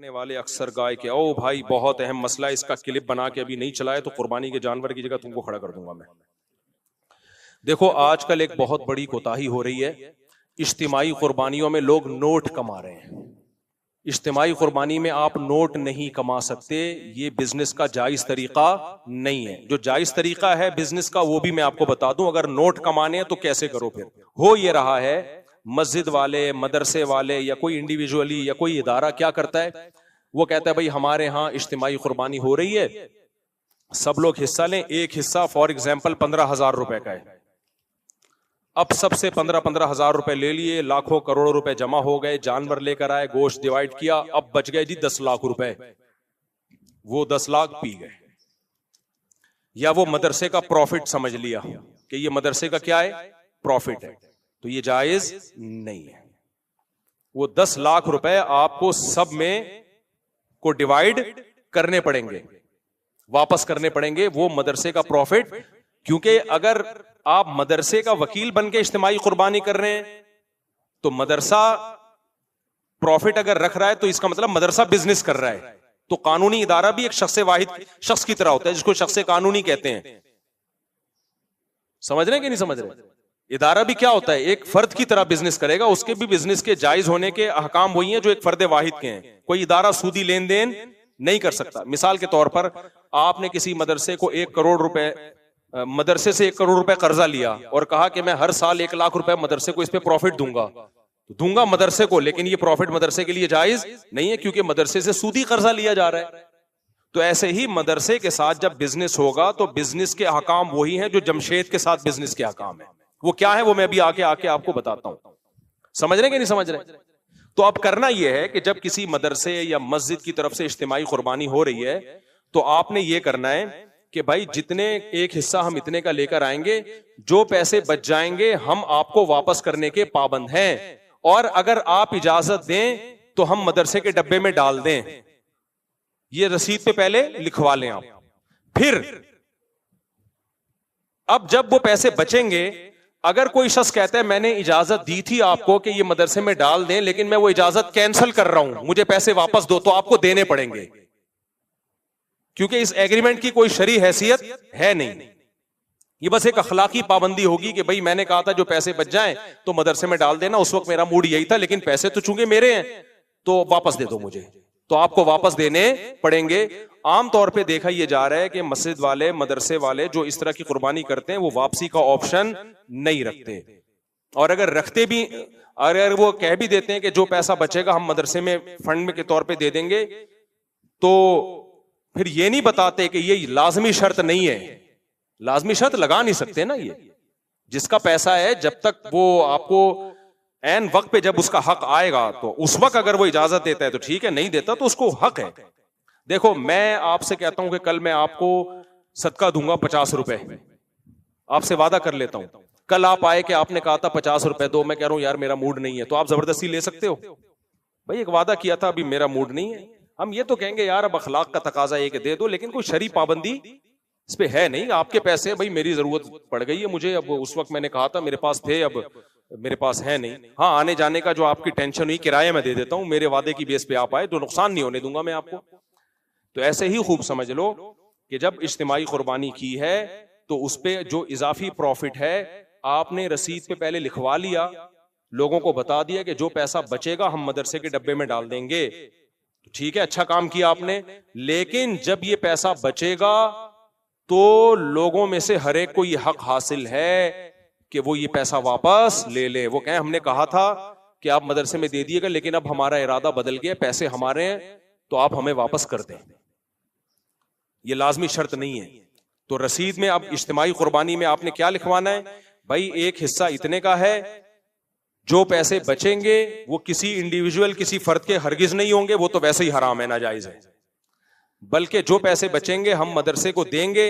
वाले अक्सर गाय के ओ भाई बहुत अहम मसला है, इसका क्लिप बना के अभी नहीं चलाए तो कुर्बानी के जानवर की जगह तुमको खड़ा कर दूंगा मैं। देखो आजकल एक बहुत बड़ी कोताही हो रही है, इज्तिमाई कुर्बानियों में लोग नोट कमा रहे हैं। इज्तिमाई कुर्बानी में आप नोट नहीं कमा सकते, ये बिजनेस का जायज तरीका नहीं है। जो जायज तरीका है बिजनेस का वो भी मैं आपको बता दूं, अगर नोट कमाने हैं तो कैसे करो। फिर हो ये रहा है मस्जिद वाले, मदरसे वाले या कोई इंडिविजुअली या कोई इदारा क्या करता है, वो कहता है भाई हमारे यहाँ इज्तिमाई कुर्बानी हो रही है, सब लोग हिस्सा लें। एक हिस्सा फॉर एग्जाम्पल 15,000 रुपए का है। अब सबसे 15,000 रुपए ले लिए, लाखों करोड़ों रुपए जमा हो गए, जानवर लेकर आए, गोश्त डिवाइड किया, अब बच गए जी 10 लाख रुपए। वो 10 लाख पी गए, या वो मदरसे का प्रॉफिट समझ लिया कि ये मदरसे का क्या है, प्रॉफिट है, तो ये जायज नहीं है। वो 10 लाख रुपए आपको सब में को डिवाइड करने पड़ेंगे, वापस करने पड़ेंगे वो मदरसे का प्रॉफिट। क्योंकि अगर आप मदरसे का वकील बन के इज्तिमाई कुर्बानी कर रहे हैं तो मदरसा प्रॉफिट अगर रख रहा है तो इसका मतलब मदरसा बिजनेस कर रहा है। तो कानूनी इदारा भी एक शख्स वाहिद शख्स की तरह होता है, जिसको शख्स कानूनी कहते हैं। समझ रहे हैं कि नहीं समझ रहे? इदारा भी क्या होता है, एक फर्द की तरह बिजनेस करेगा, उसके भी बिजनेस के जायज होने के अहकाम वही हैं जो एक फर्द वाहिद के हैं। कोई इदारा सूदी लेन देन नहीं कर सकता। मिसाल के तौर पर आपने किसी मदरसे को 1 करोड़ रुपए, मदरसे से 1 करोड़ रुपए कर्जा लिया और कहा कि मैं हर साल 1 लाख रुपए मदरसे को इस पे प्रॉफिट दूंगा, तो दूंगा मदरसे को, लेकिन ये प्रॉफिट मदरसे के लिए जायज नहीं है क्योंकि मदरसे से सूदी कर्जा लिया जा रहा है। तो ऐसे ही मदरसे के साथ जब बिजनेस होगा तो बिजनेस के अहकाम वही हैं जो जमशेद के साथ बिजनेस के अहकाम है। वो क्या है वो मैं अभी आके आपको बताता हूं। समझ रहे हैं कि नहीं समझ रहे? तो अब करना यह है कि जब किसी मदरसे या मस्जिद की तरफ से इज्तिमाई कुर्बानी हो रही है तो आपने ये करना है कि भाई जितने एक हिस्सा हम इतने का लेकर आएंगे, जो पैसे बच जाएंगे हम आपको वापस करने के पाबंद हैं, और अगर आप इजाजत दें तो हम मदरसे के डब्बे में डाल दें। ये रसीद पे पहले लिखवा लें आप। फिर अब जब वो पैसे बचेंगे, अगर कोई शख्स कहता है मैंने इजाजत दी थी आपको कि ये मदरसे में डाल दें, लेकिन मैं वो इजाजत कैंसिल कर रहा हूं, मुझे पैसे वापस दो, तो आपको देने पड़ेंगे, क्योंकि इस एग्रीमेंट की कोई शरई हैसियत है नहीं। ये बस एक अखलाकी पाबंदी होगी कि भाई मैंने कहा था जो पैसे बच जाएं तो मदरसे में डाल देना, उस वक्त मेरा मूड यही था, लेकिन पैसे तो चूंकि मेरे हैं तो वापस दे दो मुझे, तो आपको वापस देने पड़ेंगे। आमतौर पे देखा यह जा रहा है कि मस्जिद वाले, मदरसे वाले जो इस तरह की कुर्बानी करते हैं वो वापसी का ऑप्शन नहीं रखते, और अगर रखते भी, अगर वो कह भी देते हैं कि जो पैसा बचेगा हम मदरसे में फंड के तौर पे दे देंगे, तो फिर ये नहीं बताते कि ये लाजमी शर्त नहीं है। लाजमी शर्त लगा नहीं सकते ना, ये जिसका पैसा है जब तक वो आपको एन वक्त पे जब उसका हक आएगा तो उस वक्त अगर वो इजाजत देता है तो ठीक है, नहीं देता तो उसको हक है। देखो मैं आपसे कहता हूं कि कल मैं आपको सदका दूंगा 50 रुपए, आपसे वादा कर लेता हूं, कल आप आए कि आपने कहा था 50 रुपए दो, मैं कह रहा हूं यार मेरा मूड नहीं है, तो आप जबरदस्ती ले सकते हो? भाई एक वादा किया था, अभी मेरा मूड नहीं है। हम ये तो कहेंगे यार अब अखलाक का तकाजा है कि दे दो, लेकिन कोई शरई पाबंदी इस पे है नहीं। आपके पैसे भाई मेरी जरूरत पड़ गई है मुझे, अब उस वक्त मैंने कहा था मेरे पास थे, अब मेरे पास है नहीं। हाँ आने जाने का जो आपकी टेंशन हुई किराया मैं दे देता हूं, मेरे वादे की बेस पे आप आए तो नुकसान नहीं होने दूंगा मैं आपको। तो ऐसे ही खूब समझ लो कि जब इज्तिमाई कुर्बानी की है तो उस पे जो इजाफी प्रॉफिट है आपने रसीद पे पहले लिखवा लिया, लोगों को बता दिया कि जो पैसा बचेगा हम मदरसे के डब्बे में डाल देंगे, तो ठीक है, अच्छा काम किया आपने। लेकिन जब ये पैसा बचेगा तो लोगों में से हर एक को ये हक हासिल है कि वो ये पैसा वापस ले ले। वो कहें हमने कहा था कि आप मदरसे में दे दिएगा, लेकिन अब हमारा इरादा बदल गया, पैसे हमारे हैं तो आप हमें वापस कर दें। ये लाजमी शर्त नहीं है। तो रसीद में अब इज्तिमाई कुर्बानी में आपने क्या लिखवाना है, भाई एक हिस्सा इतने का है, जो पैसे बचेंगे वो किसी इंडिविजुअल, किसी फर्द के हरगिज नहीं होंगे, वो तो वैसे ही हराम है, नाजायज है, बल्कि जो पैसे बचेंगे हम मदरसे को देंगे।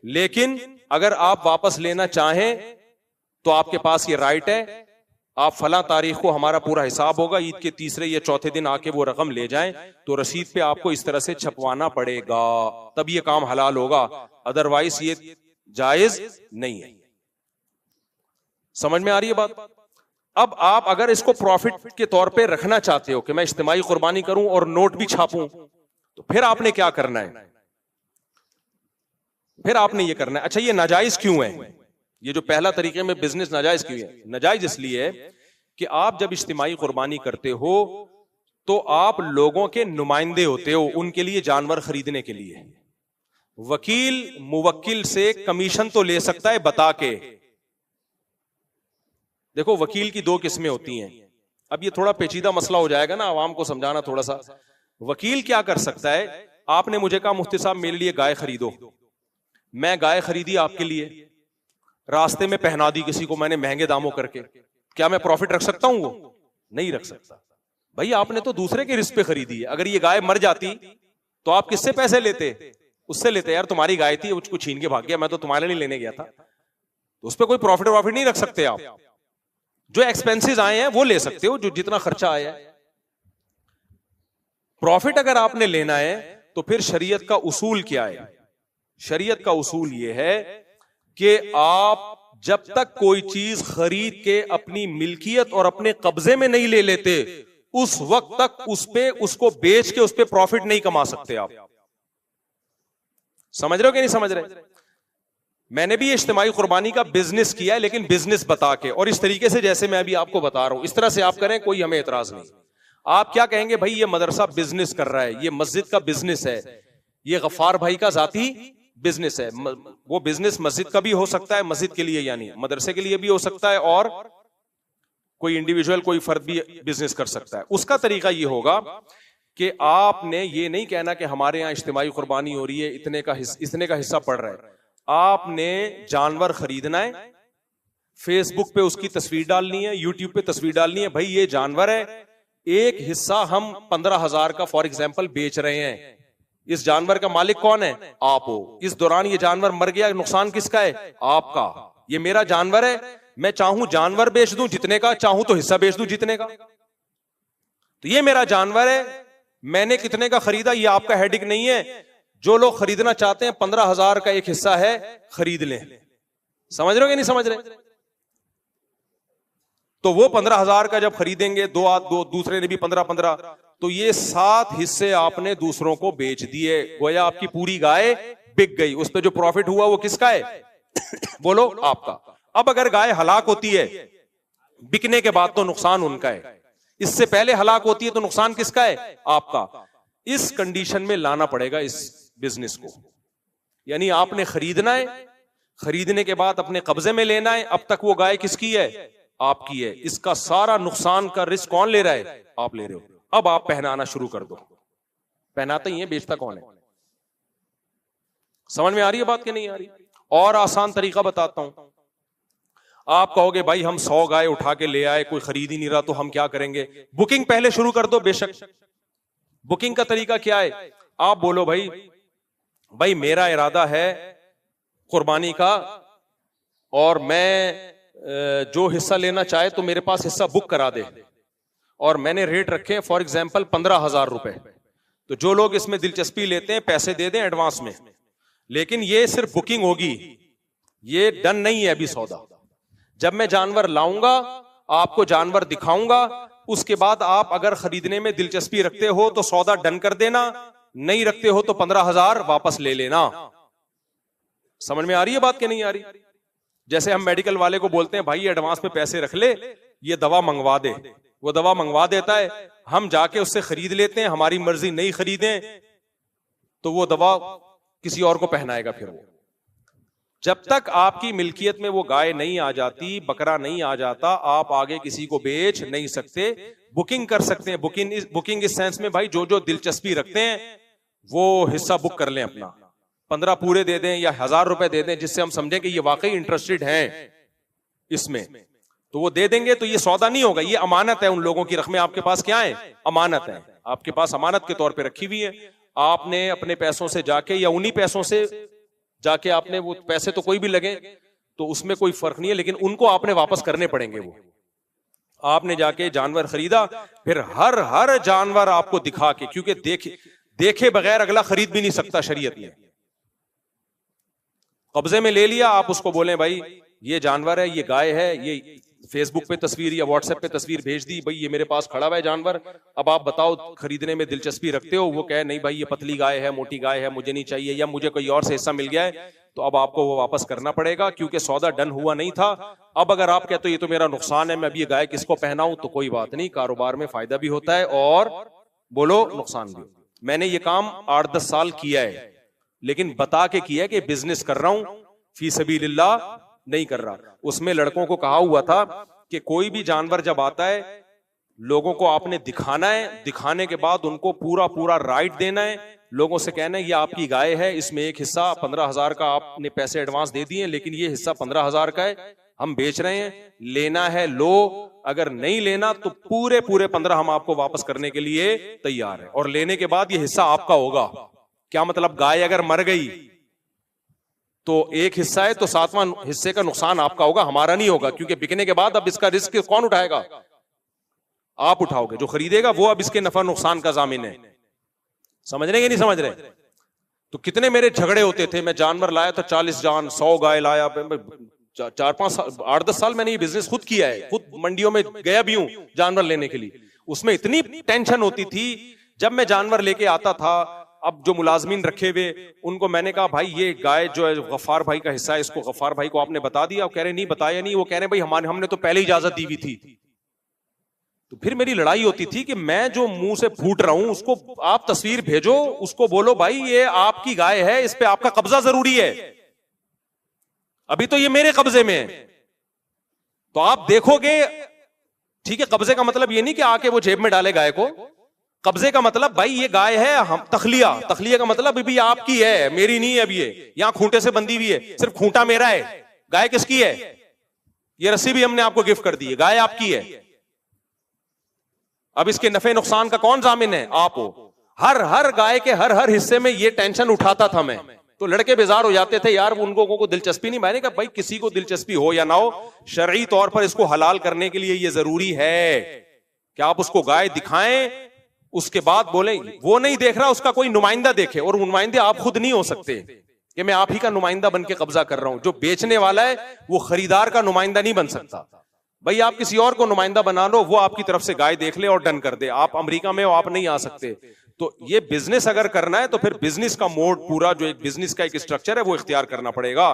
लेकिन अगर आप वापस लेना चाहें तो आपके पास ये राइट है, आप फला तारीख को हमारा पूरा हिसाब होगा, ईद के तीसरे या चौथे दिन आके वो रकम ले जाएं, तो रसीद पे आपको इस तरह से छपवाना पड़ेगा, तब ये काम हलाल होगा, अदरवाइज ये जायज नहीं है। समझ में आ रही है बात? अब आप अगर इसको प्रॉफिट के तौर पे रखना चाहते हो कि मैं इज्तिमाई कुर्बानी करूं और नोट भी छापूं, तो फिर आपने क्या करना है? फिर आपने ये करना है, अच्छा ये नाजायज क्यों है? ये जो पहला तरीके में बिजनेस नाजायज क्यों है? नाजायज इसलिए है कि आप जब इज्तिमाई कुर्बानी करते हो तो आप लोगों के नुमाइंदे होते हो, उनके लिए जानवर खरीदने के लिए। वकील मुवक्किल से कमीशन तो ले सकता है बता के। देखो वकील की दो किस्में होती हैं, अब ये थोड़ा पेचीदा मसला हो जाएगा ना, आवाम को समझाना थोड़ा सा। वकील क्या कर सकता है, आपने मुझे कहा मुफ्ती साहब मेरे लिए गाय खरीदो, मैं गाय खरीदी आपके लिए, रास्ते में पहना दी किसी को मैंने महंगे दामों करके, क्या मैं प्रॉफिट रख सकता हूं? वो नहीं रख सकता। भाई आपने तो दूसरे के रिस्क पे खरीदी है, अगर ये गाय मर जाती तो आप किससे पैसे लेते? उससे लेते, यार तुम्हारी गाय थी उसको छीन के भाग गया, मैं तो तुम्हारे लिए लेने गया था। तो उस पर कोई प्रॉफिट वॉफिट नहीं रख सकते आप। जो एक्सपेंसेस आए हैं वो ले सकते हो, जो जितना खर्चा आया है। प्रॉफिट अगर आपने लेना है तो फिर शरीयत का उसूल क्या है? शरीयत का उसूल ये है कि आप जब तक कोई चीज खरीद के अपनी मिल्कियत और अपने कब्जे में नहीं ले लेते, उस वक्त तक उस पे उसको बेच के उस पे प्रॉफिट नहीं कमा सकते आप। समझ रहे हो कि नहीं समझ रहे? मैंने भी इज्तिमाई कुर्बानी का बिजनेस किया है, लेकिन बिजनेस बता के, और इस तरीके से जैसे मैं अभी आपको बता रहा हूं, इस तरह से आप करें, कोई हमें एतराज नहीं। आप क्या कहेंगे, भाई ये मदरसा बिजनेस कर रहा है, ये मस्जिद का बिजनेस है, ये गफ्फार भाई का जाती बिजनेस है। वो बिजनेस मस्जिद का भी हो सकता है, मस्जिद के लिए यानी मदरसे के लिए भी हो सकता है, और कोई इंडिविजुअल कोई फर्द भी बिजनेस कर सकता है। उसका तरीका ये होगा कि आपने ये नहीं कहना कि हमारे यहाँ इज्तिमाई कुर्बानी हो रही है, इतने का हिस्सा पड़ रहा है। आपने जानवर खरीदना है, फेसबुक पे उसकी तस्वीर डालनी है, यूट्यूब पे तस्वीर डालनी है, भाई ये जानवर है, एक हिस्सा हम 15,000 का फॉर एग्जाम्पल बेच रहे हैं, इस जानवर का मालिक कौन है? आप हो। इस दौरान ये जानवर मर गया, नुकसान किसका है? आपका। ये मेरा जानवर है, मैं चाहूं जानवर बेच दूं जितने का, चाहूं तो हिस्सा बेच दूं जितने का। तो ये मेरा जानवर है, मैंने कितने का खरीदा ये आपका हेडिक नहीं है। जो लोग खरीदना चाहते हैं 15,000 का एक हिस्सा है, खरीद लें। समझ रहे हो कि नहीं समझ रहे? तो वो 15,000 का जब खरीदेंगे, दो दूसरे ने भी 15-15, तो ये 7 हिस्से आपने दूसरों को बेच दिए, गोया आपकी पूरी गाय बिक गई। उस पर जो प्रॉफिट हुआ वो किसका है? बोलो, आपका। अब अगर गाय हलाक होती है, बिकने के बाद तो नुकसान उनका है, इससे पहले हलाक होती है तो नुकसान किसका है? आपका। इस कंडीशन में लाना पड़ेगा इस बिजनेस को, यानी आपने खरीदना है, खरीदने के बाद अपने कब्जे में लेना है। अब तक वो गाय किसकी है? आपकी है। इसका सारा नुकसान का रिस्क कौन ले रहा है? आप ले रहे हो। अब आप पहनाना शुरू कर दो। पहनाते ही है, बेचता कौन है? समझ में आ रही है बात कि नहीं आ रही? और आसान तरीका बताता हूं। आप कहोगे भाई हम 100 गाय उठा के ले आए, कोई खरीद ही नहीं रहा, तो हम क्या करेंगे? बुकिंग पहले शुरू कर दो। बेशक, बुकिंग का तरीका क्या है? आप बोलो भाई मेरा इरादा है कुर्बानी का, और मैं जो हिस्सा लेना चाहे तो मेरे पास हिस्सा बुक करा दे, और मैंने रेट रखे फॉर एग्जांपल 15,000 रुपए। तो जो लोग इसमें दिलचस्पी लेते हैं पैसे दे दें एडवांस में, लेकिन ये सिर्फ बुकिंग होगी, ये डन नहीं है अभी सौदा। जब मैं जानवर लाऊंगा, आपको जानवर दिखाऊंगा, उसके बाद आप अगर खरीदने में दिलचस्पी रखते हो तो सौदा डन कर देना, नहीं रखते हो तो 15,000 वापस ले लेना। समझ में आ रही है बात कि नहीं आ रही? जैसे हम मेडिकल वाले को बोलते हैं भाई एडवांस में पैसे रख ले, ये दवा मंगवा दे, वो दवा मंगवा देता है, हम जाके उससे खरीद लेते हैं, हमारी मर्जी नहीं खरीदें तो वो दवा किसी और को पहनाएगा। फिर वो जब तक आपकी मिल्कियत में वो गाय नहीं आ जाती, बकरा नहीं आ जाता, आप आगे किसी को बेच नहीं सकते। बुकिंग कर सकते हैं, बुकिंग इस सेंस में भाई जो जो दिलचस्पी रखते हैं वो हिस्सा बुक कर लें अपना, 15 पूरे दे दें या 1,000 रुपए दे दें, जिससे हम समझें कि ये वाकई इंटरेस्टेड हैं इसमें, तो वो दे देंगे। तो ये सौदा नहीं होगा, ये अमानत है। उन लोगों की रकमें आपके पास क्या है? अमानत है, आपके पास अमानत के तौर पे रखी हुई है। आपने अपने पैसों से जाके या उन्हीं पैसों से जाके, आपने वो पैसे तो कोई भी लगे तो उसमें कोई फर्क नहीं है, लेकिन उनको आपने वापस करने पड़ेंगे। वो आपने जाके जानवर खरीदा, फिर हर जानवर आपको दिखा के, क्योंकि देखे बगैर अगला खरीद भी नहीं सकता शरीयत में। कब्जे में ले लिया, आप उसको बोलें भाई ये जानवर है, ये गाय है, ये फेसबुक पे तस्वीर या व्हाट्सएप पे तस्वीर भेज दी, भाई ये मेरे पास खड़ा हुआ है जानवर, अब आप बताओ खरीदने में दिलचस्पी रखते हो? वो कहे नहीं भाई ये पतली गाय है, मोटी गाय है, मुझे नहीं चाहिए, या मुझे कोई और से हिस्सा मिल गया है, तो अब आपको वो वापस करना पड़ेगा क्योंकि सौदा डन हुआ नहीं था। अब अगर आप कहते हो ये तो मेरा नुकसान है, मैं अब ये गाय किसको पहनाऊं, तो कोई बात नहीं, कारोबार में फायदा भी होता है और बोलो नुकसान भी। मैंने ये काम 8-10 साल किया है, लेकिन बता के किया है कि बिजनेस कर रहा हूं, फी सबीलिल्लाह नहीं कर रहा। उसमें लड़कों को कहा हुआ था कि कोई भी जानवर जब आता है लोगों को आपने दिखाना है, दिखाने के बाद उनको पूरा पूरा राइट देना है, लोगों से कहना है ये आपकी गाय है, इसमें एक हिस्सा 15,000 का आपने पैसे एडवांस दे दिए, लेकिन ये हिस्सा 15,000 का है, हम बेच रहे हैं, लेना है लो, अगर नहीं लेना तो पूरे पूरे 15 हम आपको वापस करने के लिए तैयार है, और लेने के बाद ये हिस्सा आपका होगा। क्या मतलब, गाय अगर मर गई तो एक हिस्सा है तो 7वां हिस्से का नुकसान आपका होगा, हमारा नहीं होगा, क्योंकि बिकने के बाद अब इसका रिस्क कौन उठाएगा? आप उठाओगे, जो खरीदेगा वो अब इसके नफा नुकसान का जामिन है। समझ रहे हैं नहीं समझ रहे? तो कितने मेरे झगड़े होते थे, मैं जानवर लाया तो 40 जान 100 गाय लाया, 4-5 साल 8-10 साल मैंने ये बिजनेस खुद किया है, खुद मंडियों में गया भी हूं जानवर लेने के लिए। उसमें इतनी टेंशन होती थी जब मैं जानवर लेके आता था। अब जो मुलाजमीन रखे हुए उनको मैंने कहा भाई ये गाय जो है गफ्फार भाई का हिस्सा है, इसको गफ्फार भाई को आपने बता दिया? कह रहे नहीं बताया नहीं। वो कह रहे भाई हमने तो पहले इजाजत दी हुई थी। तो फिर मेरी लड़ाई होती थी कि मैं जो मुंह से फूट रहा हूं उसको आप तस्वीर भेजो, उसको बोलो भाई ये आपकी गाय है, इस पे आपका कब्जा जरूरी है, अभी तो ये मेरे कब्जे में है। तो आप देखोगे, ठीक है, कब्जे का मतलब ये नहीं कि आके वो जेब में डाले गाय को, कब्जे का मतलब भाई ये गाय है, हम तखलिया का मतलब भी आपकी है, मेरी नहीं है। अब ये यहां खूंटे से बंधी हुई है, सिर्फ खूंटा मेरा है, गाय किसकी है? ये रस्सी भी हमने आपको गिफ्ट कर दी है, गाय आपकी है। अब इसके नफे नुकसान का कौन जामिन है? आप हो। हर गाय के हर हिस्से में ये टेंशन उठाता था मैं। तो लड़के बेजार हो जाते थे, यार उनको को दिलचस्पी नहीं। मैंने कहा भाई किसी को दिलचस्पी हो या ना हो, शरई तौर पर इसको हलाल करने के लिए ये जरूरी है कि आप उसको गाय दिखाएं, उसके बाद बोले वो नहीं देख रहा, उसका कोई नुमाइंदा देखे, और नुमाइंदे आप खुद नहीं हो सकते कि मैं आप ही का नुमाइंदा बन के कब्जा कर रहा हूं। जो बेचने वाला है वो खरीदार का नुमाइंदा नहीं बन सकता। भाई आप किसी और को नुमाइंदा बना लो, वो आपकी तरफ से गाय देख ले और डन कर दे। आप अमेरिका में हो, आप नहीं आ सकते। तो ये बिजनेस अगर करना है तो फिर बिजनेस का मोड पूरा, जो एक बिजनेस का एक स्ट्रक्चर है, वो इख्तियार करना पड़ेगा।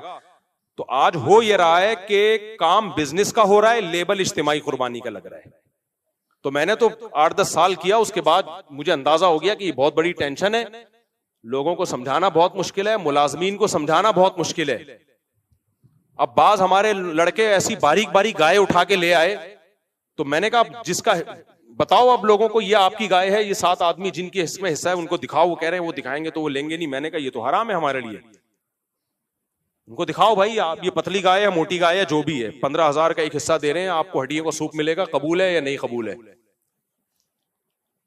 तो आज हो ये रहा है कि काम बिजनेस का हो रहा है, लेबल इज्तिमाई कुर्बानी का लग रहा है। तो मैंने तो 8-10 साल किया, उसके बाद मुझे अंदाजा हो गया कि ये बहुत बड़ी टेंशन है, लोगों को समझाना बहुत मुश्किल है, मुलाजमीन को समझाना बहुत मुश्किल है। अब बाज हमारे लड़के ऐसी बारीक बारीक गाय उठा के ले आए, तो मैंने कहा जिसका बताओ अब लोगों को ये आपकी गाय है, ये 7 आदमी जिनके इसमें हिस्सा है उनको दिखाओ। वो कह रहे हैं वो दिखाएंगे तो वो लेंगे नहीं। मैंने कहा ये तो हराम है हमारे लिए, उनको दिखाओ भाई, आप ये पतली गाय है, मोटी गाय है, जो भी है, 15,000 का एक हिस्सा दे रहे हैं, आपको हड्डियों का सूप मिलेगा, कबूल है या नहीं कबूल है?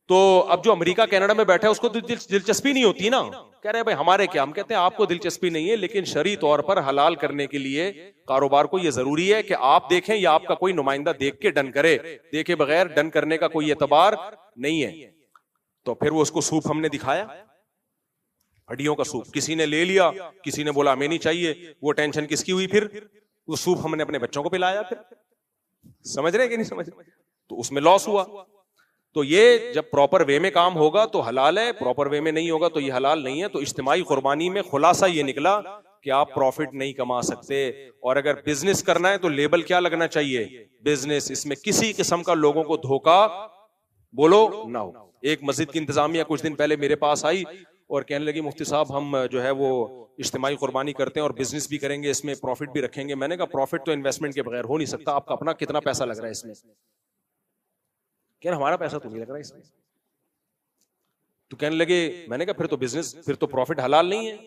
तो अब जो अमेरिका कनाडा में बैठा है उसको तो दिलचस्पी नहीं होती ना, कह रहे हैं भाई हमारे क्या। हम कहते हैं आपको दिलचस्पी नहीं है, लेकिन शरई तौर पर हलाल करने के लिए कारोबार को यह जरूरी है कि आप देखें या आपका कोई नुमाइंदा देख के डन करे, देखे बगैर डन करने का कोई एतबार नहीं है। तो फिर वो उसको सूप हमने दिखाया, हड्डियों का सूप, किसी ने ले लिया, किसी ने बोला हमें नहीं चाहिए। वो टेंशन किसकी हुई? फिर वो सूप हमने अपने बच्चों को पिलाया। फिर समझ रहे कि नहीं समझ रहे? तो उसमें लॉस हुआ। तो ये जब प्रॉपर वे में काम होगा तो हलाल है, प्रॉपर वे में नहीं होगा तो ये हलाल नहीं है। तो इज्तिमाई कुर्बानी में खुलासा ये निकला कि आप प्रॉफिट नहीं कमा सकते, और अगर बिजनेस करना है तो लेबल क्या लगना चाहिए? बिजनेस। इसमें किसी किस्म का लोगों को धोखा बोलो ना हो। एक मस्जिद की इंतजामिया कुछ दिन पहले मेरे पास आई और कहने लगी मुफ्ती साहब हम जो है वो इज्तिमाई कुर्बानी करते हैं और बिजनेस भी करेंगे, इसमें प्रॉफिट भी रखेंगे। मैंने कहा प्रॉफिट तो इन्वेस्टमेंट के बगैर हो नहीं सकता, आपका अपना कितना पैसा लग रहा है इसमें? कह रहे हमारा पैसा तो नहीं लग रहा इसमें। तो कहने लगे, मैंने कहा फिर तो बिजनेस, फिर तो प्रॉफिट हलाल नहीं है।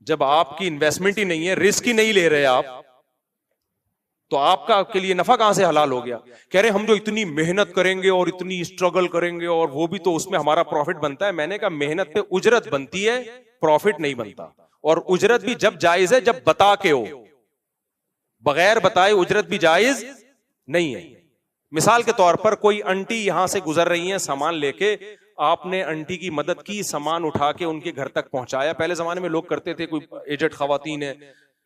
जब आपकी इन्वेस्टमेंट ही नहीं है, रिस्क ही नहीं ले रहे आप, तो आपका के लिए नफा कहां से हलाल हो गया? कह रहे हम जो इतनी मेहनत करेंगे और इतनी स्ट्रगल करेंगे और वो भी तो उसमें हमारा प्रॉफिट बनता है। मैंने कहा मेहनत पे उजरत बनती है, प्रॉफिट नहीं बनता। और उजरत भी जब जायज है जब बता के हो, बगैर बताए उजरत भी जायज नहीं है। मिसाल के तौर पर कोई आंटी यहां से गुजर रही है सामान लेके, आपने आंटी की मदद की, सामान उठा के उनके घर तक पहुंचाया। पहले जमाने में लोग करते थे, कोई एजेड खवातीन है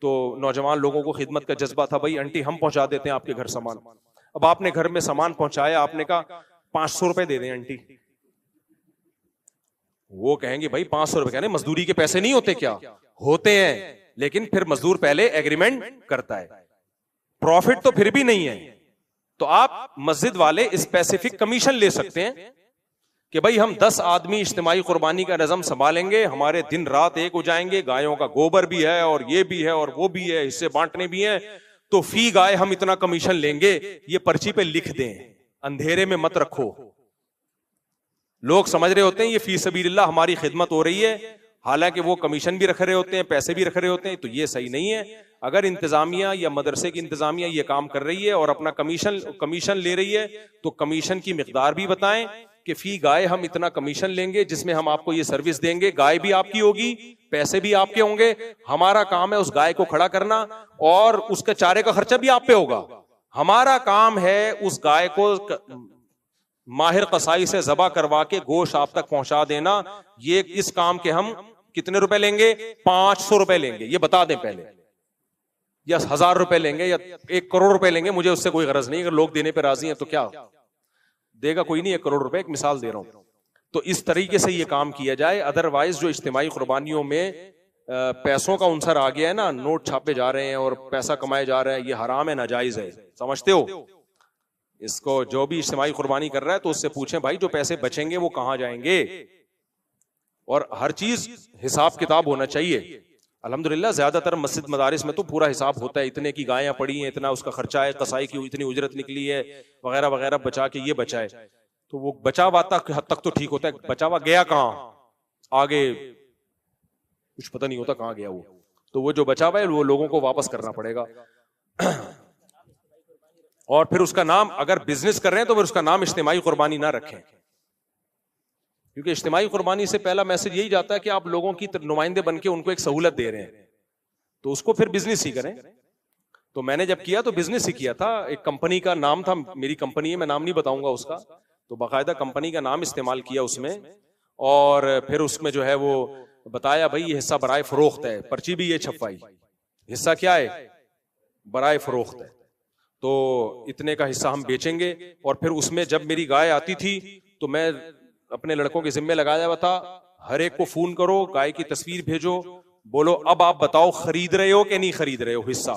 तो नौजवान लोगों को खिदमत का जज्बा था, भाई आंटी हम पहुंचा देते हैं आपके घर सामान। अब आपने घर में सामान पहुंचाया, आपने कहा 500 रुपए दे दें आंटी। वो कहेंगे भाई 500 रुपए, कहने मजदूरी के पैसे नहीं होते क्या? होते हैं, लेकिन फिर मजदूर पहले एग्रीमेंट करता है, प्रॉफिट तो फिर भी नहीं है। तो आप मस्जिद वाले स्पेसिफिक कमीशन ले सकते हैं कि भाई हम 10 आदमी इज्तिमाई कुर्बानी का निज़ाम संभालेंगे, हमारे दिन रात एक हो जाएंगे, गायों का गोबर भी है और ये भी है और वो भी है, हिस्से बांटने भी हैं, तो फी गाय हम इतना कमीशन लेंगे, ये पर्ची पे लिख दें, अंधेरे में मत रखो। लोग समझ रहे होते हैं ये फी सबीलिल्लाह हमारी खिदमत हो रही है, हालांकि वो कमीशन भी रख रहे होते हैं, पैसे भी रख रहे होते हैं, तो ये सही नहीं है। अगर इंतजामिया या मदरसे की इंतजामिया ये काम कर रही है और अपना कमीशन ले रही है, तो कमीशन की मिकदार भी बताएं कि फी गाय हम इतना कमीशन लेंगे, जिसमें हम आपको ये सर्विस देंगे, गाय भी आपकी होगी, पैसे भी आपके होंगे, हमारा काम है उस गाय को खड़ा करना और उसके चारे का खर्चा भी आप पे होगा। हमारा काम है उस गाय को माहिर कसाई से ज़बा करवा के गोश्त आप तक पहुंचा देना। ये इस काम के हम कितने रुपए लेंगे? 500 रुपए लेंगे, ये बता दें पहले, या 1000 रुपए लेंगे या 1 करोड़ रुपए लेंगे, मुझे उससे कोई गरज नहीं। अगर लोग देने पे राजी हैं तो क्या देगा कोई नहीं, 1 करोड़ रुपए, एक मिसाल दे रहा हूं। तो इस तरीके से ये काम किया जाए। अदरवाइज जो इज्तिमाई कुर्बानियों में पैसों का उनसर आ गया है ना, नोट छापे जा रहे हैं और पैसा कमाए जा रहे हैं, ये हराम है, नाजायज है, समझते हो? इसको जो भी इज्तिमाई कुर्बानी कर रहा है तो उससे पूछें भाई जो पैसे बचेंगे वो कहां जाएंगे, और हर चीज हिसाब किताब होना चाहिए। अल्हम्दुलिल्लाह ज्यादातर मस्जिद मदारिस में तो पूरा हिसाब होता है, इतने की गायें पड़ी हैं, इतना उसका खर्चा है, कसाई की इतनी उजरत निकली है, वगैरह वगैरह, बचा के ये बचा है। तो वो बचा हुआ हद तक तो ठीक होता है, बचा हुआ गया कहाँ, आगे कुछ पता नहीं होता कहाँ गया वो। तो वो जो बचा हुआ है वो लोगों को वापस करना पड़ेगा। और फिर उसका नाम, अगर बिजनेस कर रहे हैं तो फिर उसका नाम इज्तिमाई कुर्बानी ना रखें, क्योंकि इज्तिमाई कुर्बानी से पहला मैसेज यही जाता है कि आप लोगों की नुमाइंदे बनके उनको एक सहूलत दे रहे हैं, तो उसको फिर बिजनेस ही करें। तो मैंने जब किया तो बिजनेस ही किया था। एक कंपनी का नाम था, मेरी कंपनी है, मैं नाम नहीं बताऊंगा उसका, तो बाकायदा कंपनी का नाम इस्तेमाल किया उसमें, और फिर उसमें जो है वो बताया भाई ये हिस्सा बराए फरोख्त है, पर्ची भी ये छपवाई, हिस्सा क्या है, बराए फरोख्त है, तो इतने का हिस्सा हम बेचेंगे। और फिर उसमें जब मेरी गाय आती थी तो मैं अपने लड़कों के जिम्मे लगाया हुआ था, हर एक को फोन करो, गाय की तस्वीर भेजो, बोलो अब आप बताओ खरीद रहे हो कि नहीं खरीद रहे हो हिस्सा।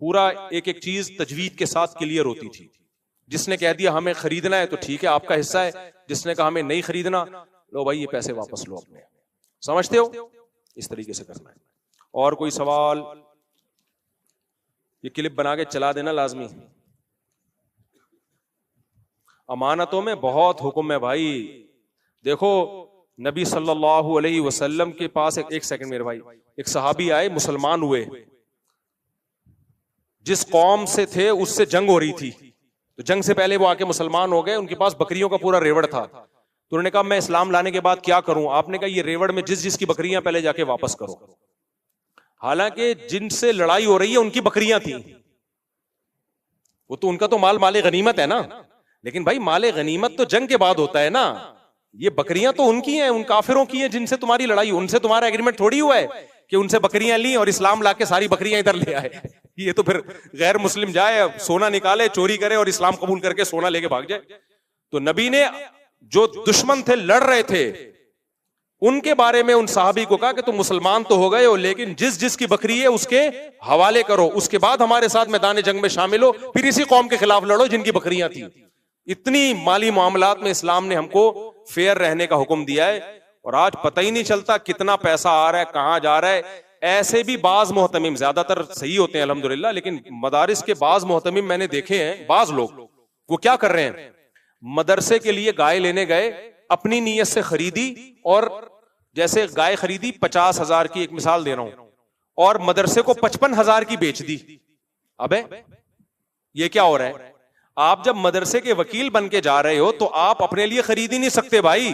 पूरा एक एक चीज तजवीज के साथ क्लियर होती थी। जिसने कह दिया हमें खरीदना है तो ठीक है आपका हिस्सा है, जिसने कहा हमें नहीं खरीदना, लो भाई ये पैसे वापस लो अपने। समझते हो? इस तरीके से करना है। और कोई सवाल? ये क्लिप बना के चला देना लाजमी। अमानतों में बहुत हुक्म है भाई। देखो नबी सल्लल्लाहु अलैहि वसल्लम के पास एक सेकंड मेरे भाई, एक सहाबी आए, मुसलमान हुए, जिस कौम से थे उससे जंग हो रही थी, तो जंग से पहले वो आके मुसलमान हो गए। उनके पास बकरियों का पूरा रेवड़ था, तो उन्होंने कहा मैं इस्लाम लाने के बाद क्या करूं? आपने कहा ये रेवड़ में जिस जिसकी बकरियां पहले जाके वापस करो। हालांकि जिनसे लड़ाई हो रही है उनकी बकरियां थी, वो तो उनका तो माले गनीमत है ना, लेकिन भाई माले गनीमत तो जंग के बाद होता है ना, ये बकरियां तो उनकी हैं, उन काफिरों की हैं जिनसे तुम्हारी लड़ाई, उनसे तुम्हारा एग्रीमेंट थोड़ी हुआ है कि उनसे बकरियां ली और इस्लाम लाके सारी बकरियां इधर ले आए। ये तो फिर गैर मुस्लिम जाए, सोना निकाले, चोरी करे और इस्लाम कबूल करके सोना लेके भाग जाए। तो नबी ने जो दुश्मन थे, लड़ रहे थे, उनके बारे में उन साहबी को कहा कि तुम मुसलमान तो हो गए हो, लेकिन जिस जिसकी बकरी है उसके हवाले करो, उसके बाद हमारे साथ मैदान जंग में शामिल हो, फिर इसी कौम के खिलाफ लड़ो जिनकी बकरियां थी। इतनी माली मामलात में इस्लाम ने हमको फेयर रहने का हुक्म दिया है, और आज पता ही नहीं चलता कितना पैसा आ रहा है, कहां जा रहा है। ऐसे भी बाज मोहतमिम, ज्यादातर सही होते हैं अल्हम्दुलिल्लाह, लेकिन मदारिस के बाज मोहतमिम मैंने देखे हैं, बाज लोग वो क्या कर रहे हैं, मदरसे के लिए गाय लेने गए, अपनी नीयत से खरीदी, और जैसे गाय खरीदी 50,000 की, एक मिसाल दे रहा हूं, और मदरसे को 55,000 की बेच दी। अबे ये क्या हो रहा है? आप जब मदरसे के वकील बन के जा रहे हो तो आप अपने लिए खरीद ही नहीं सकते भाई।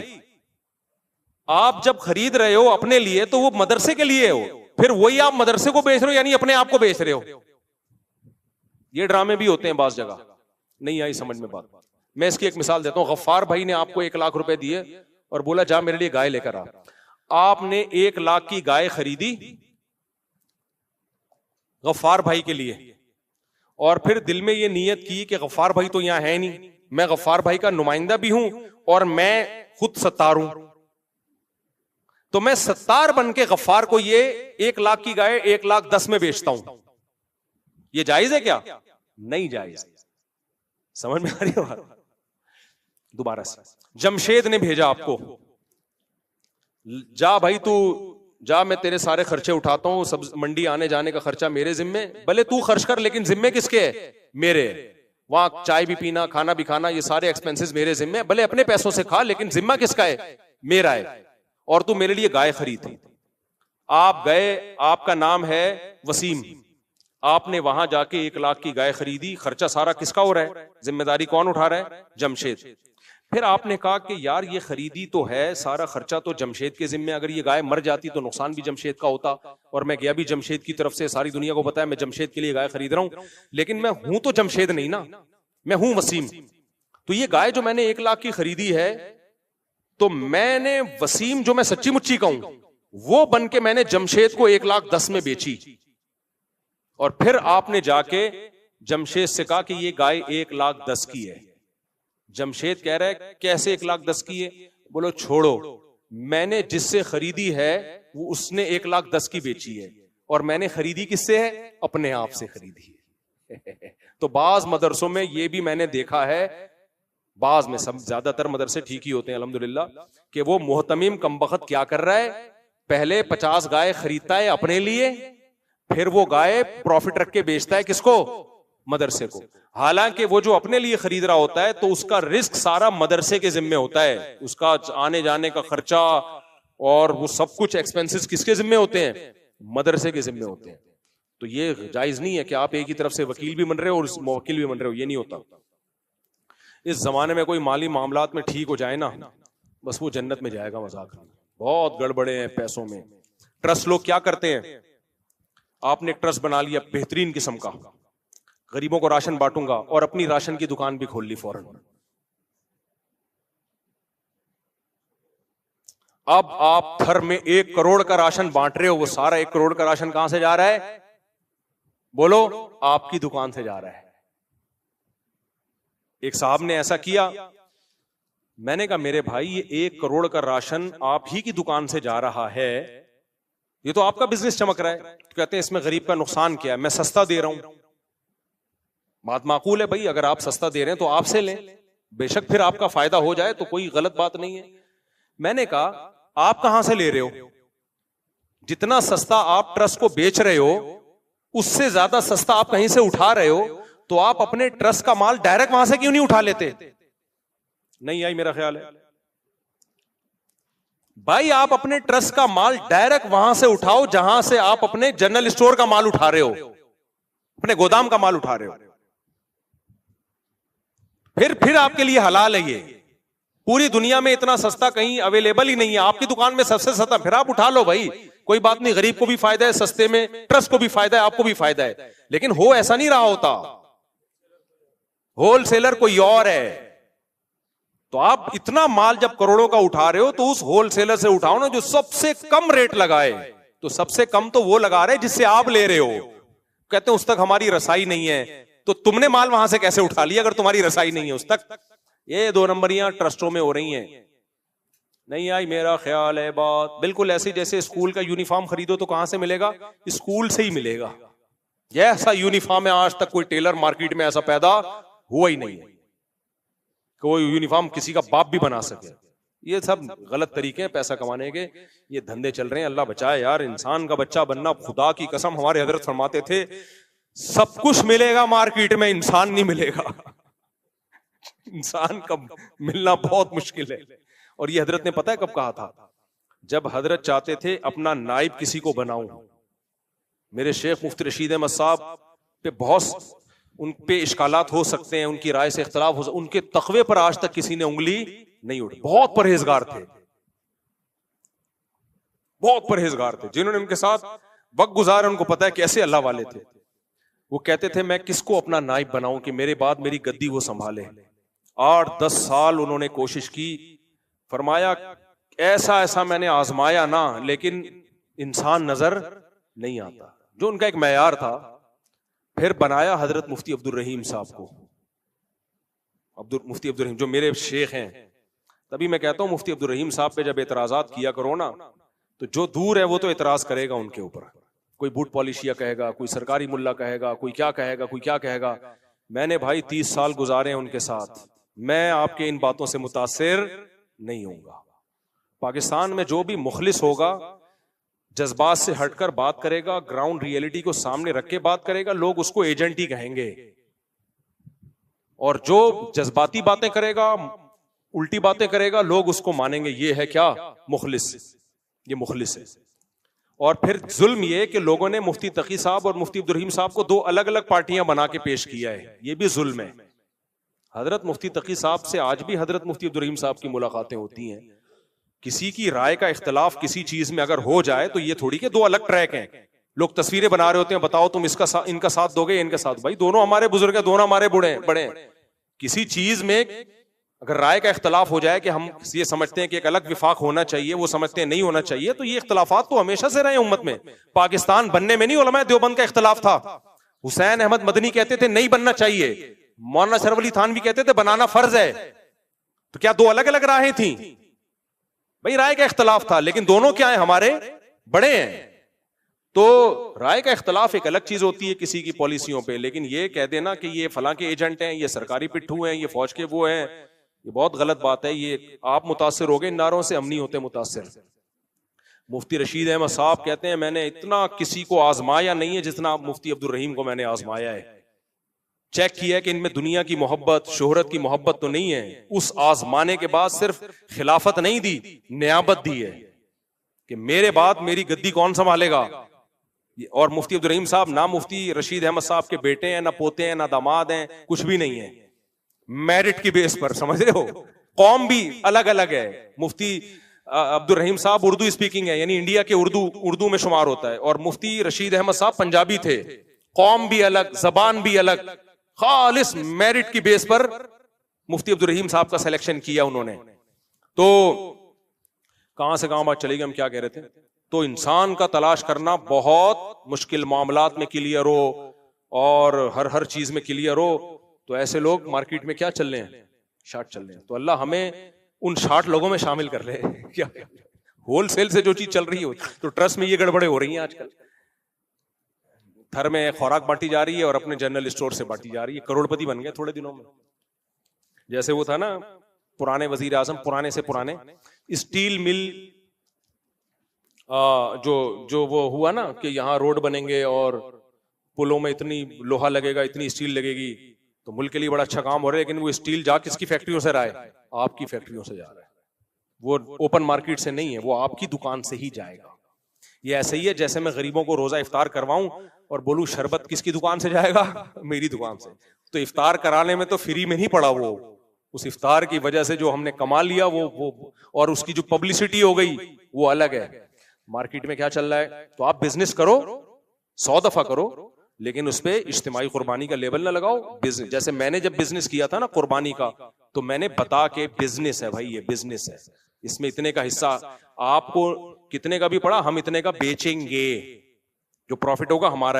आप जब खरीद रहे हो अपने लिए तो वो मदरसे के लिए हो, फिर वही आप मदरसे को बेच रहे हो, यानी अपने आप को बेच रहे हो। ये ड्रामे भी होते हैं बास जगह, नहीं आई समझ में बात। मैं इसकी एक मिसाल देता हूं। गफ्फार भाई ने आपको 1 लाख रुपए दिए और बोला जा मेरे लिए गाय लेकर आ। आपने 1 लाख की गाय खरीदी, गफ्फार भाई के लिए, और फिर दिल में ये नीयत की कि गफ्फार भाई तो यहां है नहीं, मैं गफ्फार भाई का नुमाइंदा भी हूं और मैं खुद सत्तार हूं, तो मैं सत्तार बन के गफ्फार को ये 1 लाख की गाय 1,10,000 में बेचता हूं। ये जायज है क्या? नहीं जायज। समझ में आ रही है बात? दोबारा से जमशेद ने भेजा आपको, जा भाई तू जा, मैं तेरे सारे खर्चे उठाता हूं, सब मंडी आने जाने का खर्चा मेरे जिम्मे, भले तू खर्च कर लेकिन जिम्मे किसके है? मेरे। वहां चाय भी पीना, खाना भी खाना, ये सारे एक्सपेंसेस मेरे जिम्मे, भले अपने पैसों से खा लेकिन जिम्मा किसका है? मेरा है। और तू मेरे लिए गाय खरीदी। आप गए, आपका नाम है वसीम, आपने वहां जाके 1 लाख की गाय खरीदी, खर्चा सारा किसका हो रहा है? जिम्मेदारी कौन उठा रहा है? जमशेद। फिर आपने कहा कि यार ये खरीदी तो है, सारा खर्चा तो जमशेद के जिम्मे, अगर ये गाय मर जाती तो नुकसान भी जमशेद का होता, और मैं गया भी जमशेद की तरफ से, सारी दुनिया को पता है मैं जमशेद के लिए गाय खरीद रहा हूं, लेकिन मैं हूं तो जमशेद नहीं ना, मैं हूं वसीम। तो ये गाय जो मैंने 1 लाख की खरीदी है, तो मैंने वसीम जो मैं सच्ची मुच्ची कहूं वो बन के मैंने जमशेद को 1,10,000 में बेची। और फिर आपने जाके जमशेद से कहा कि ये गाय 1,10,000 की है। जमशेद कह रहा है कैसे 1,10,000 की है? बोलो छोड़ो, मैंने जिससे खरीदी है वो उसने 1,10,000 की बेची है, और मैंने खरीदी किससे है? अपने आप से खरीदी है। तो बाज मदरसों में ये भी मैंने देखा है, बाज में, सब ज्यादातर मदरसे ठीक ही होते हैं अल्हम्दुलिल्लाह, कि वो मोहतमीम कमबख्त क्या कर रहा है, पहले 50 गाय खरीदता है अपने लिए, फिर वो गाय प्रॉफिट रख के बेचता है किसको? मदरसे को। हालांकि वो जो अपने लिए खरीद रहा होता है तो उसका रिस्क सारा मदरसे के जिम्मे होता है, उसका आने जाने का खर्चा और वो सब कुछ एक्सपेंसेस किसके जिम्मे होते हैं? मदरसे के जिम्मे होते हैं। तो ये जायज नहीं है कि आप एक ही तरफ से वकील भी बन रहे हो और मुवक्किल भी बन रहे हो, ये नहीं होता। इस जमाने में कोई माली मामलात में ठीक हो जाए ना, बस वो जन्नत में जाएगा। मजाक नहीं, बहुत गड़बड़े हैं पैसों में। ट्रस्ट लोग क्या करते हैं, आपने ट्रस्ट बना लिया बेहतरीन किस्म का, गरीबों को राशन बांटूंगा, और अपनी राशन की दुकान भी खोल ली फौरन। अब आप थर में 1 करोड़ का राशन बांट रहे हो, वो सारा 1 करोड़ का राशन कहां से जा रहा है? बोलो, आपकी दुकान से जा रहा है। एक साहब ने ऐसा किया, मैंने कहा मेरे भाई ये 1 करोड़ का राशन आप ही की दुकान से जा रहा है, ये तो आपका बिजनेस चमक रहा है। तो कहते हैं इसमें गरीब का नुकसान क्या है? मैं सस्ता दे रहा हूं। बात माकूल है भाई, अगर आप सस्ता दे रहे हैं तो आपसे लें, बेशक फिर आपका फायदा हो जाए तो कोई गलत बात नहीं है। मैंने कहा आप कहां से ले रहे हो? जितना सस्ता आप ट्रस्ट को बेच रहे हो उससे ज्यादा सस्ता आप कहीं से उठा रहे हो, तो आप अपने ट्रस्ट का माल डायरेक्ट वहां से क्यों नहीं उठा लेते? नहीं आई मेरा ख्याल है भाई, आप अपने ट्रस्ट का माल डायरेक्ट वहां से उठाओ जहां से आप अपने जनरल स्टोर का माल उठा रहे हो, अपने गोदाम का माल उठा रहे हो। फिर आपके लिए हलाल है। ये पूरी दुनिया में इतना सस्ता कहीं अवेलेबल ही नहीं है, आपकी दुकान में सबसे सस्ता, फिर आप उठा लो भाई, कोई बात नहीं, गरीब को भी फायदा है सस्ते में, ट्रस्ट को भी फायदा है, आपको भी फायदा है। लेकिन हो ऐसा नहीं रहा होता, होलसेलर कोई और है। तो आप इतना माल जब करोड़ों का उठा रहे हो तो उस होलसेलर से उठाओ ना जो सबसे कम रेट लगाए। तो सबसे कम तो वो लगा रहे जिससे आप ले रहे हो। कहते हैं उस तक हमारी रसाई नहीं है, तो तुमने माल वहां से कैसे उठा लिया अगर तुम्हारी रसाई नहीं है उस तक? ये 2 नंबरियां ट्रस्टों में हो रही हैं। नहीं आई मेरा ख्याल है बात? बिल्कुल ऐसे जैसे स्कूल का यूनिफॉर्म खरीदो तो कहां से मिलेगा? स्कूल से ही मिलेगा। ऐसा यूनिफॉर्म है, आज तक कोई टेलर मार्केट में ऐसा पैदा हुआ ही नहीं है, कोई यूनिफॉर्म किसी का बाप भी बना सके। ये सब गलत तरीके हैं पैसा कमाने के, ये धंधे चल रहे हैं। अल्लाह बचाए यार, इंसान का बच्चा बनना, खुदा की कसम हमारे हजरत फरमाते थे सब कुछ मिलेगा मार्केट में, इंसान नहीं मिलेगा। इंसान का मिलना बहुत मुश्किल है। और ये हजरत ने पता है कब कहा था? जब हजरत चाहते थे अपना नाइब किसी को बनाऊं। मेरे शेख मुफ्ती रशीद अहमद साहब पे बहुत उन पे इश्कालात हो सकते हैं, उनकी राय से इख्तलाफ हो सकते, उनके तकवे पर आज तक किसी ने उंगली नहीं उठी। बहुत परहेजगार थे, बहुत परहेजगार थे। जिन्होंने उनके साथ वक्त गुजारा उनको पता है कैसे अल्लाह वाले थे। वो कहते थे मैं किसको अपना नाइब बनाऊं कि मेरे बाद मेरी गद्दी वो संभाले। 8-10 साल उन्होंने कोशिश की। फरमाया ऐसा ऐसा मैंने आजमाया ना, लेकिन इंसान नजर नहीं आता। जो उनका एक मैयार था, फिर बनाया हजरत मुफ्ती अब्दुल रहीम साहब को। मुफ्ती अब्दुल रहीम जो मेरे शेख हैं, तभी मैं कहता हूं मुफ्ती अब्दुल रहीम साहब पे जब एतराजात किया करो ना, तो जो दूर है वो तो एतराज करेगा उनके ऊपर। कोई बूट पॉलिशिया कहेगा, कोई सरकारी मुल्ला कहेगा, कोई क्या कहेगा, कोई क्या कहेगा। मैंने भाई 30 साल गुजारे उनके साथ, मैं आपके इन बातों से मुतासिर नहीं होऊंगा। पाकिस्तान में जो भी मुखलिस होगा, जज्बात से हटकर बात करेगा, ग्राउंड रियलिटी को सामने रख के बात करेगा, लोग उसको एजेंट ही कहेंगे। और जो जज्बाती बातें करेगा, उल्टी बातें करेगा, लोग उसको मानेंगे ये है क्या मुखलिस, ये मुखलिस है। और फिर जुल्म ये कि लोगों ने मुफ्ती तकी साहब और मुफ्ती अब्दुल रहीम साहब को दो अलग अलग पार्टियां बना के पेश किया है, ये भी जुल्म है। हजरत मुफ्ती तकी साहब से आज भी हजरत मुफ्ती अब्दुल रहीम साहब की मुलाकातें होती हैं। किसी की राय का इख्तलाफ किसी चीज में अगर हो जाए तो ये थोड़ी के दो अलग ट्रैक हैं। लोग तस्वीरें बना रहे होते हैं, बताओ तुम इनका साथ दोगे, इनका साथ। भाई दोनों हमारे बुजुर्ग हैं, दोनों हमारे बड़े हैं। किसी चीज में अगर राय का इख्तलाफ हो जाए कि हम ये समझते हैं कि एक अलग विफाक होना चाहिए, वो समझते हैं नहीं होना चाहिए, तो ये इख्तलाफात तो हमेशा से रहे उम्मत में। पाकिस्तान बनने में नहीं उलमाए देवबंद का इख्तलाफ था। हुसैन अहमद मदनी कहते थे नहीं बनना चाहिए, मौलाना शरफ अली थानवी कहते थे बनाना फर्ज है। तो क्या दो अलग अलग राहें थी? भाई राय का इख्तलाफ था, लेकिन दोनों क्या है, हमारे बड़े हैं। तो राय का इख्तलाफ एक अलग चीज होती है किसी की पॉलिसियों पे, लेकिन ये कह देना कि ये फलां के एजेंट हैं, ये सरकारी पिट्ठू हैं, ये फौज के वो हैं, ये बहुत गलत बात है। ये आप मुतासिर हो गए इन नारों से, हम नहीं होते मुतासिर। मुफ्ती रशीद अहमद साहब कहते हैं मैंने इतना किसी को आजमाया नहीं है जितना मुफ्ती अब्दुल रहीम को मैंने आजमाया है। चेक किया है कि इनमें दुनिया की मोहब्बत, शोहरत की मोहब्बत तो नहीं है। उस आजमाने के बाद सिर्फ खिलाफत नहीं दी, नियाबत दी है कि मेरे बाद मेरी गद्दी कौन संभालेगा। और मुफ्ती अब्दुल रहीम साहब ना मुफ्ती रशीद अहमद साहब के बेटे हैं, ना पोते हैं, ना दामाद हैं, कुछ भी नहीं है। मेरिट की बेस पर, समझ रहे हो, कौम भी अलग अलग है। मुफ्ती अब्दुल रहीम साहब उर्दू स्पीकिंग है, यानी इंडिया के उर्दू में शुमार होता है, और मुफ्ती रशीद अहमद साहब पंजाबी थे। कौम भी अलग, जबान भी अलग, खालिस मेरिट की बेस पर मुफ्ती अब्दुल रहीम साहब का सिलेक्शन किया उन्होंने। तो कहां से कहां बात चली गई, हम क्या कह रहे थे। तो इंसान का तलाश करना बहुत मुश्किल, मामलात में क्लियर हो और हर चीज में क्लियर हो। तो ऐसे लोग मार्केट में क्या चल रहे हैं, शार्ट चल रहे हैं। तो अल्लाह हमें उन 60 लोगों में शामिल कर ले। क्या होलसेल से जो चीज चल रही हो, तो ट्रस्ट में ये गड़बड़े हो रही हैं आजकल। थर में खुराक बांटी जा रही है और अपने जनरल स्टोर से बांटी जा रही है। करोड़पति बन गए थोड़े दिनों में। जैसे वो था ना पुराने वजीर आजम, पुराने से पुराने, स्टील मिल जो वो हुआ ना कि यहाँ रोड बनेंगे और पुलों में इतनी लोहा लगेगा, इतनी स्टील लगेगी, तो मुल्क के लिए बड़ा अच्छा काम हो रहा है। लेकिन वो स्टील जा किसकी फैक्ट्रियों से रहा है, आपकी फैक्ट्रियों से जा रहा है। वो ओपन मार्केट से नहीं है, वो आपकी दुकान से ही जाएगा। ये ऐसे ही है जैसे मैं गरीबों को रोजा इफ्तार करवाऊं और बोलूं शरबत किसकी दुकान से जाएगा, मेरी दुकान से। तो इफ्तार कराने में तो फ्री में नहीं पड़ा, वो उस इफ्तार की वजह से जो हमने कमा लिया वो और उसकी जो पब्लिसिटी हो गई वो अलग है। मार्केट में क्या चल रहा है, तो आप बिजनेस करो 100 दफा करो, लेकिन उस पे इज्तिमाई कुर्बानी का लेबल ना लगाओ। बिजनेस, जैसे मैंने जब बिजनेस किया था ना कुर्बानी का, तो मैंने बता के बिजनेस है भाई, ये बिजनेस है, इसमें इतने का हिस्सा आपको कितने का भी पड़ा, हम इतने का बेचेंगे, जो प्रॉफिट होगा हमारा है।